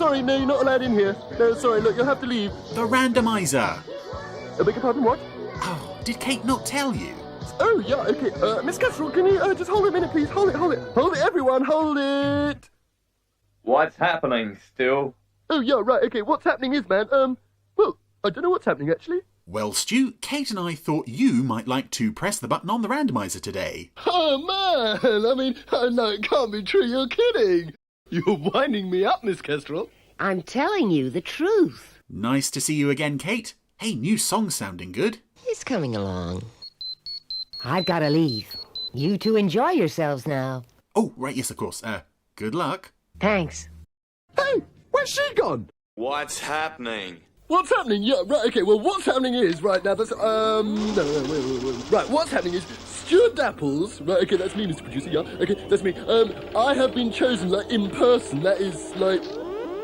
sorry, no, you're not allowed in here. No, sorry, look, you'll have to leave. The randomiser! I beg your pardon, what? Oh, did Kate not tell you? Oh, yeah, okay. Miss Kestrel, can you just hold it a minute, please? Hold it. Hold it, everyone, hold it! What's happening, Stu? Oh, yeah, right, okay, what's happening is, man, well, I don't know what's happening, actually. Well, Stu, Kate and I thought you might like to press the button on the randomiser today. Oh, man, I mean, no, it can't be true, you're kidding. You're winding me up, Miss Kestrel. I'm telling you the truth. Nice to see you again, Kate. Hey, new song sounding good. It's coming along. I've got to leave. You two enjoy yourselves now. Oh, right, yes, of course. Good luck. Thanks. Hey, where's she gone? What's happening? What's happening? Yeah, right, okay, well, what's happening is, right, now, that's, no, wait. Right, what's happening is, Stuart Dapples, right, okay, that's me, Mr. Producer, yeah, okay, that's me. I have been chosen, like, in person, that is, like,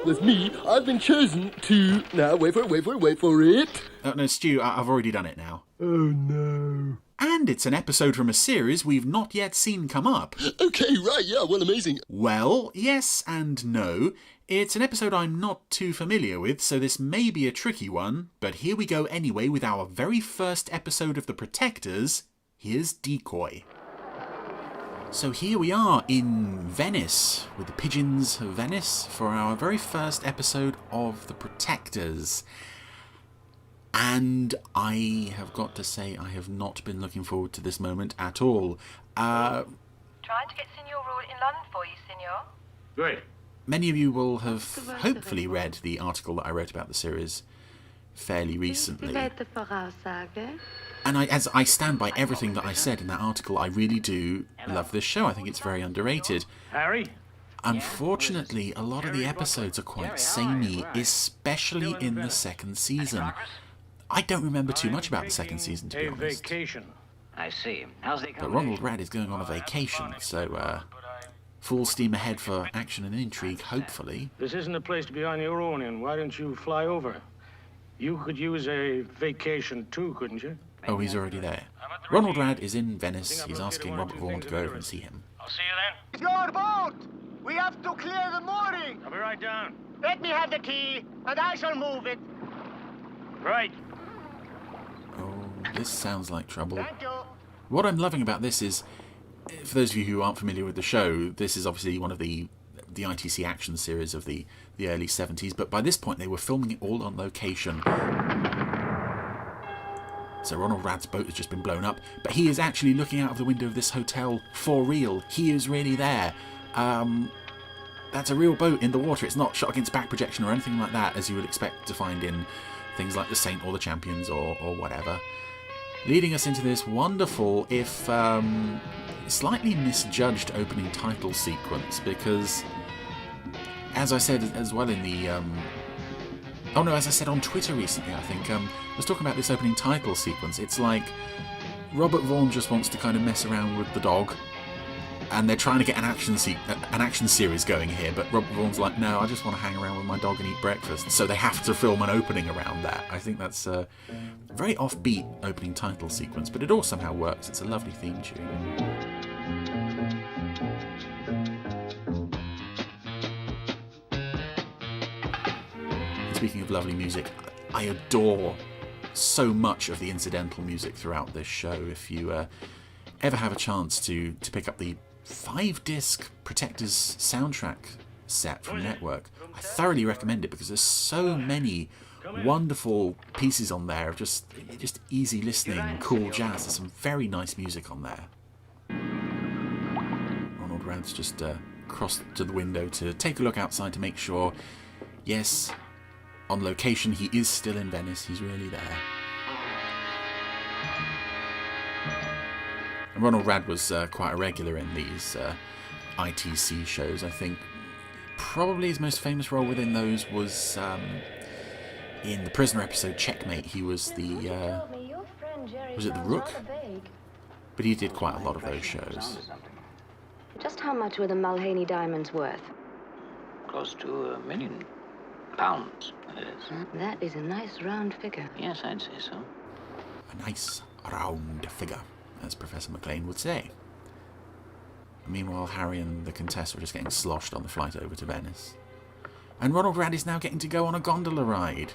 that's me. I've been chosen to, now, wait for it. No, Stu, I've already done it now. Oh, no. And it's an episode from a series we've not yet seen come up. Okay, right, yeah, well, amazing. Well, yes and no. It's an episode I'm not too familiar with, so this may be a tricky one, but here we go anyway with our very first episode of The Protectors. Here's Decoy. So here we are in Venice, with the pigeons of Venice, for our very first episode of The Protectors. And I have got to say, I have not been looking forward to this moment at all. Trying to get Signor Road in London for you, Signor. Great. Many of you will have hopefully read the article that I wrote about the series fairly recently. And as I stand by everything that I said in that article, I really do love this show. I think it's very underrated. Harry? Unfortunately, a lot of the episodes are quite samey, especially in the second season. I don't remember too much about the second season, to be honest. Vacation. I see. How's the But Ronald Rad is going on a vacation, so full steam ahead for action and intrigue, hopefully. This isn't a place to be on your own in. Why don't you fly over? You could use a vacation too, couldn't you? Oh, he's already there. Ronald Rad is in Venice. He's asking Robert Vaughan to go over and see him. I'll see you then. Your boat! We have to clear the mooring! I'll be right down. Let me have the key, and I shall move it. Right. Oh, this sounds like trouble. Thank you. What I'm loving about this is, for those of you who aren't familiar with the show, this is obviously one of the ITC action series of the early 70s, but by this point they were filming it all on location. So Ronald Rad's boat has just been blown up, but he is actually looking out of the window of this hotel for real. He is really there. That's a real boat in the water. It's not shot against back projection or anything like that, as you would expect to find in things like The Saint or The Champions or whatever. Leading us into this wonderful, if slightly misjudged opening title sequence, because, as I said as well in the... as I said on Twitter recently, I think, I was talking about this opening title sequence. It's like Robert Vaughan just wants to kind of mess around with the dog, and they're trying to get an action series going here, but Robert Vaughan's like, no, I just want to hang around with my dog and eat breakfast. So they have to film an opening around that. I think that's a very offbeat opening title sequence, but it all somehow works. It's a lovely theme tune. Speaking of lovely music, I adore so much of the incidental music throughout this show. If you ever have a chance to pick up the 5-disc Protectors soundtrack set from Network, I thoroughly recommend it, because there's so many wonderful pieces on there of just easy listening, cool jazz. There's some very nice music on there. Ronald Rad's just crossed to the window to take a look outside to make sure, yes, on location, he is still in Venice. He's really there. And Ronald Rad was quite a regular in these ITC shows. I think probably his most famous role within those was in the Prisoner episode Checkmate. He was the... was it the Rook? But he did quite a lot of those shows. Just how much were the Mulhaney diamonds worth? Close to £1 million, that is. That is a nice round figure. Yes, I'd say so. A nice round figure, as Professor McLean would say. Meanwhile, Harry and the Contessa were just getting sloshed on the flight over to Venice. And Ronald Rad is now getting to go on a gondola ride.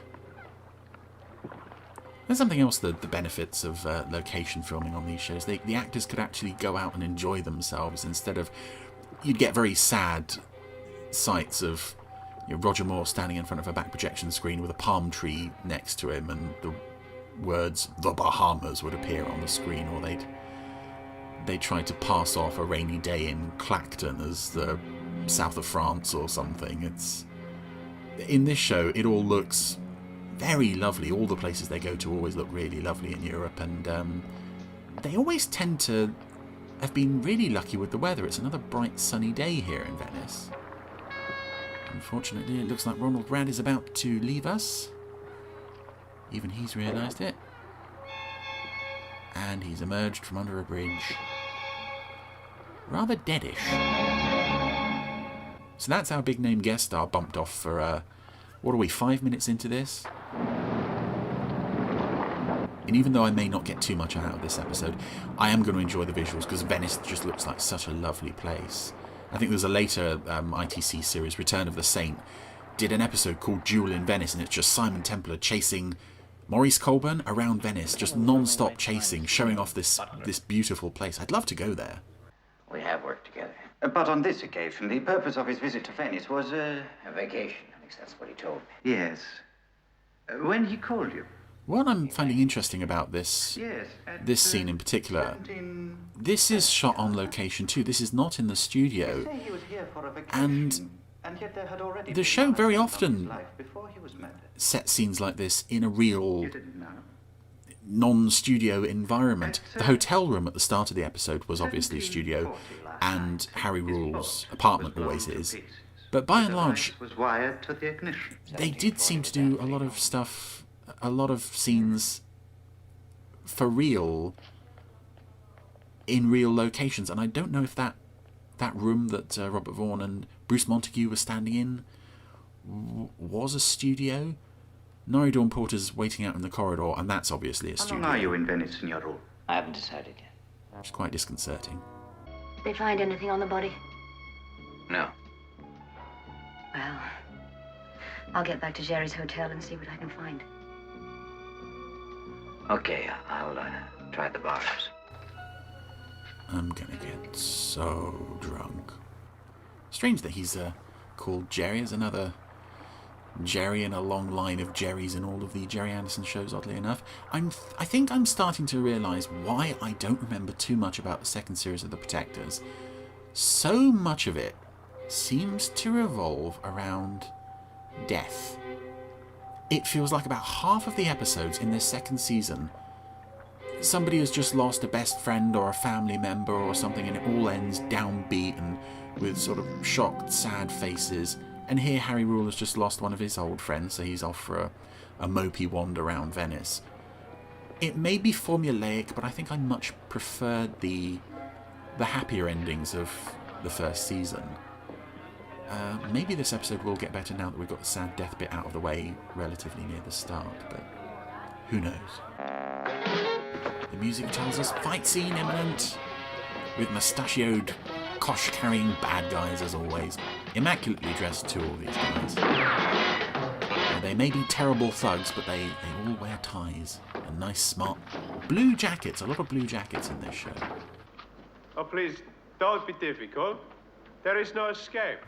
There's something else, the benefits of location filming on these shows. The actors could actually go out and enjoy themselves instead of... You'd get very sad sights of Roger Moore standing in front of a back projection screen with a palm tree next to him, and the words "The Bahamas" would appear on the screen, or they'd try to pass off a rainy day in Clacton as the south of France or something. In this show, it all looks very lovely. All the places they go to always look really lovely in Europe, and they always tend to have been really lucky with the weather. It's another bright sunny day here in Venice. Unfortunately, it looks like Ronald Rad is about to leave us. Even he's realised it. And he's emerged from under a bridge. Rather deadish. So that's our big name guest star bumped off for, what are we, 5 minutes into this? And even though I may not get too much out of this episode, I am going to enjoy the visuals because Venice just looks like such a lovely place. I think there's a later ITC series, Return of the Saint, did an episode called Duel in Venice, and it's just Simon Templar chasing Maurice Colburn around Venice, just non-stop chasing, showing off this beautiful place. I'd love to go there. We have worked together. But on this occasion, the purpose of his visit to Venice was A vacation. At least that's what he told me. Yes. When he called you? What I'm finding interesting about this scene in particular, this is shot on location too. This is not in the studio. And the show very often set scenes like this in a real non-studio environment. The hotel room at the start of the episode was obviously studio, and Harry Rule's apartment always is. But by and large, they did seem to do a lot of stuff, a lot of scenes for real, in real locations. And I don't know if that room that Robert Vaughn and Bruce Montague were standing in was a studio. Norrie Dawn Porter's waiting out in the corridor, and that's obviously a studio. How long are you in Venice, Signor Rule? I haven't decided yet. It's quite disconcerting. Did they find anything on the body? No. Well, I'll get back to Jerry's hotel and see what I can find. Okay, I'll try the bars. I'm gonna get so drunk. Strange that he's called Jerry. As another Jerry in a long line of Jerrys in all of the Jerry Anderson shows, oddly enough. I think I'm starting to realise why I don't remember too much about the second series of The Protectors. So much of it seems to revolve around death. It feels like about half of the episodes in this second season, somebody has just lost a best friend or a family member or something, and it all ends downbeat and with sort of shocked, sad faces. And here Harry Rule has just lost one of his old friends, so he's off for a mopey wander around Venice. It may be formulaic, but I think I much preferred the happier endings of the first season. Maybe this episode will get better now that we've got the sad death bit out of the way relatively near the start, but who knows. The music tells us fight scene imminent, with mustachioed, kosh-carrying bad guys as always. Immaculately dressed too, all these guys. Now, they may be terrible thugs, but they all wear ties and nice smart blue jackets. A lot of blue jackets in this show. Oh, please, don't be difficult. There is no escape.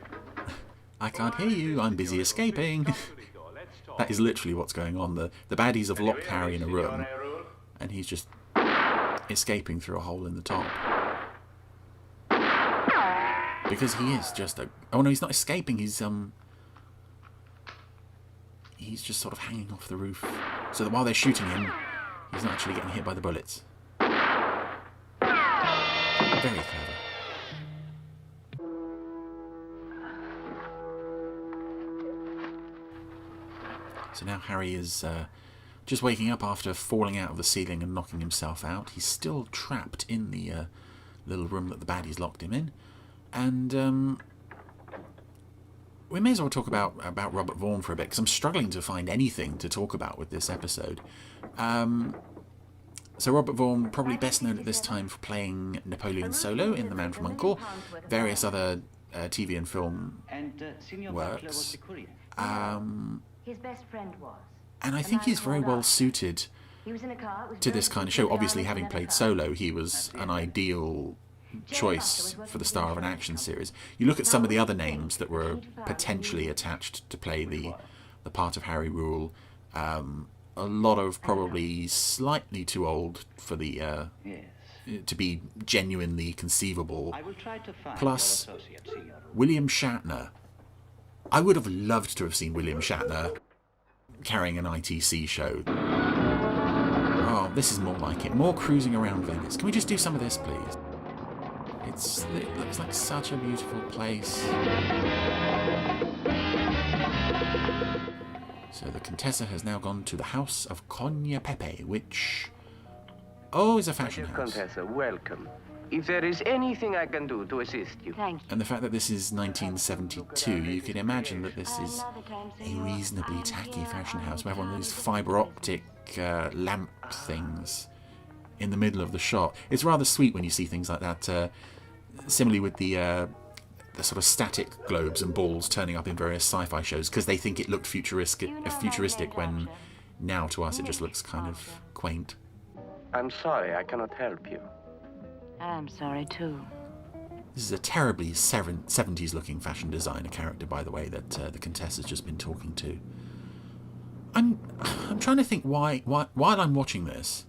I can't hear you, I'm busy escaping. That is literally what's going on. The baddies have locked Harry in a room, and he's just escaping through a hole in the top. Because he is just a... Oh no, he's not escaping, he's just sort of hanging off the roof. So that while they're shooting him, he's not actually getting hit by the bullets. Very clever. So now Harry is just waking up after falling out of the ceiling and knocking himself out. He's still trapped in the little room that the baddies locked him in. And we may as well talk about Robert Vaughn for a bit, because I'm struggling to find anything to talk about with this episode. So Robert Vaughn, probably best known at this time for playing Napoleon Solo in The Man from U.N.C.L.E., various other TV and film works. His best friend was. And I think he's very well suited He was in a car. It was to this very kind of quickly show. Obviously, down having another played car. Solo, he was an ideal choice for the star of an action series. You look at some of the other names that were potentially attached to play the part of Harry Rule. A lot of probably slightly too old for the to be genuinely conceivable. Plus, William Shatner. I would have loved to have seen William Shatner carrying an ITC show. Oh, this is more like it. More cruising around Venice. Can we just do some of this, please? It looks like such a beautiful place. So the Contessa has now gone to the house of Cogna Pepe, which... Oh, is a fashion house. Contessa, welcome. If there is anything I can do to assist you. Thank you. And the fact that this is 1972, you can imagine that this is a reasonably tacky fashion house. We have one of those fibre optic lamp things in the middle of the shot. It's rather sweet when you see things like that. Similarly with the sort of static globes and balls turning up in various sci-fi shows because they think it looked futuristic when now to us it just looks kind of quaint. I'm sorry, I cannot help you. I'm sorry, too. This is a terribly 70s looking fashion designer character, by the way, that the Contessa's just been talking to. I'm trying to think why while I'm watching this,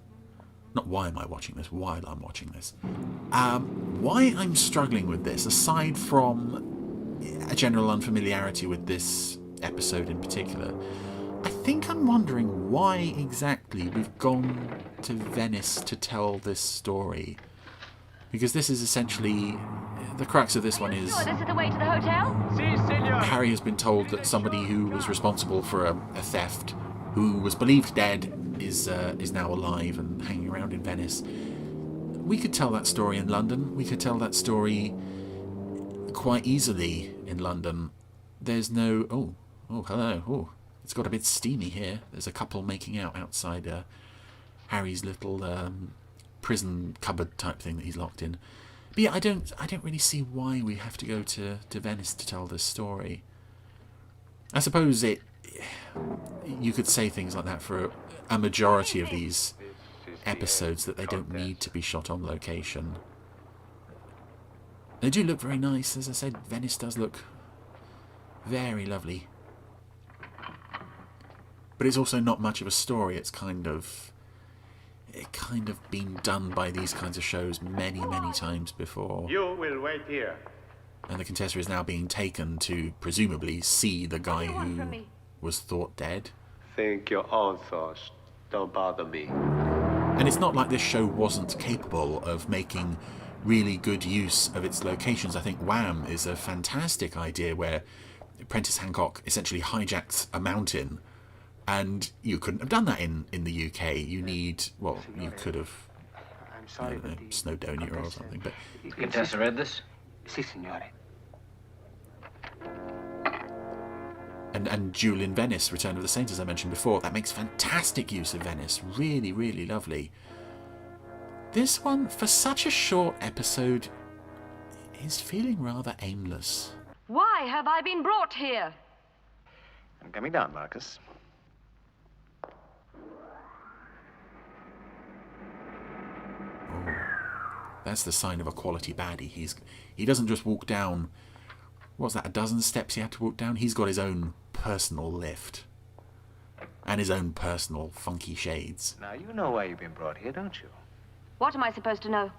not why am I watching this, while I'm watching this, why I'm struggling with this, aside from a general unfamiliarity with this episode in particular. I think I'm wondering why exactly we've gone to Venice to tell this story. Because this is essentially... The crux of this one is... Sure, this is the way to the hotel? Si, senor. Harry has been told that somebody who was responsible for a theft, who was believed dead, is now alive and hanging around in Venice. We could tell that story in London. We could tell that story quite easily in London. There's no... Oh, hello. Oh, it's got a bit steamy here. There's a couple making out outside Harry's little prison cupboard type thing that he's locked in. But yeah, I don't really see why we have to go to Venice to tell this story. I suppose you could say things like that for a majority of these episodes, that they don't need to be shot on location. They do look very nice. As I said, Venice does look very lovely. But it's also not much of a story. It's kind of been done by these kinds of shows many, many times before. You will wait here. And the Contessa is now being taken to presumably see the guy who was thought dead. Think your own thoughts. Don't bother me. And it's not like this show wasn't capable of making really good use of its locations. I think Wham is a fantastic idea where Prentice Hancock essentially hijacks a mountain, and you couldn't have done that in the UK. You need, well, you could have, I don't know, Snowdonia or something. But Contessa read this? Si, signore. And Jewel in Venice, Return of the Saint, as I mentioned before, that makes fantastic use of Venice. Really, really lovely. This one, for such a short episode, is feeling rather aimless. Why have I been brought here? I'm coming down, Marcus. Oh, that's the sign of a quality baddie. He doesn't just walk down, what's that, a dozen steps he had to walk down? He's got his own personal lift. And his own personal funky shades. Now, you know why you've been brought here, don't you? What am I supposed to know?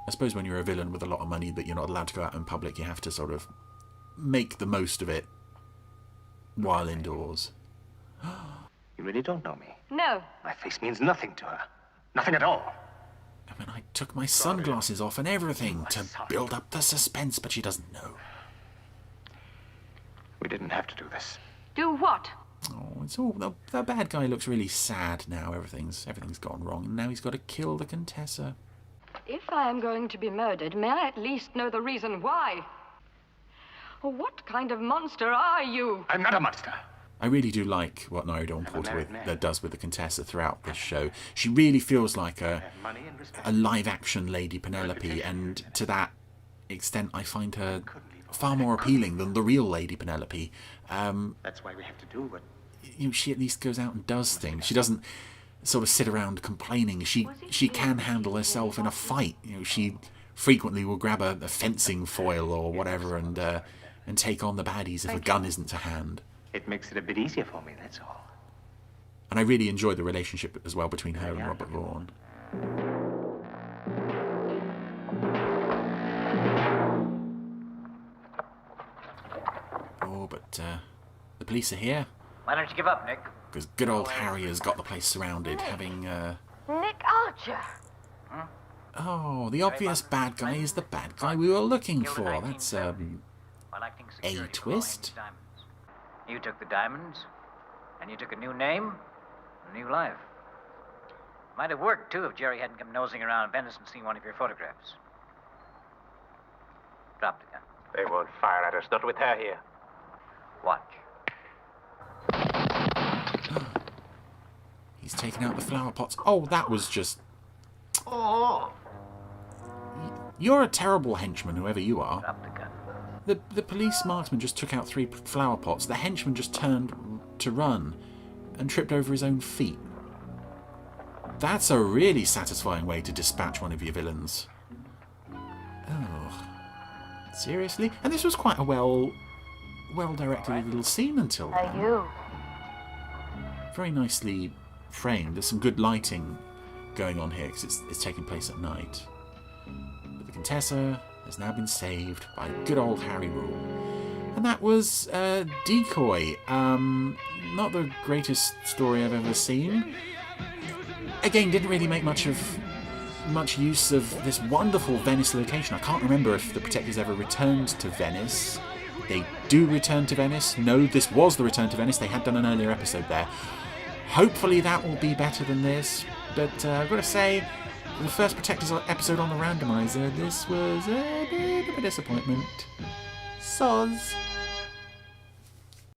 I suppose when you're a villain with a lot of money but you're not allowed to go out in public, you have to sort of make the most of it while indoors. You really don't know me? No. My face means nothing to her. Nothing at all. I mean, I took my sunglasses off and everything to build up the suspense, but she doesn't know. We didn't have to do this. Do what? Oh, it's all... The bad guy looks really sad now. Everything's gone wrong, and now he's got to kill the Contessa. If I am going to be murdered, may I at least know the reason why? What kind of monster are you? I'm not a monster. I really do like what Nairi Dawn Porter does with the Contessa throughout this show. She really feels like a live-action Lady Penelope, and to that extent I find her far more appealing than the real Lady Penelope. That's why we have to do what... She at least goes out and does things. She doesn't sort of sit around complaining. She can handle herself in a fight. She frequently will grab a fencing foil or whatever and take on the baddies if a gun isn't to hand. It makes it a bit easier for me, that's all. And I really enjoy the relationship as well between her and Robert Vaughn. Oh, but the police are here. Why don't you give up, Nick? Because good old Harry has got the place surrounded, having... Nick Archer. Oh, the obvious bad guy is the bad guy we were looking for. That's, a twist. You took the diamonds, and you took a new name, a new life. Might have worked, too, if Jerry hadn't come nosing around Venice and seen one of your photographs. Drop the gun. They won't fire at us, not with her here. Watch. He's taken out the flower pots. Oh, that was just... Oh! You're a terrible henchman, whoever you are. Drop the gun. The police marksman just took out 3 flower pots. The henchman just turned to run and tripped over his own feet. That's a really satisfying way to dispatch one of your villains. Oh. Seriously? And this was quite a well-directed little scene until then. Are you? Very nicely framed. There's some good lighting going on here because it's taking place at night. But the Contessa has now been saved by good old Harry Rule. And that was Decoy. Not the greatest story I've ever seen. Again, didn't really make much use of this wonderful Venice location. I can't remember if the Protectors ever returned to Venice. They do return to Venice. No, this was the return to Venice. They had done an earlier episode there. Hopefully that will be better than this. But I've got to say, the first Protectors episode on the Randomiser, this was a bit of a disappointment. Soz.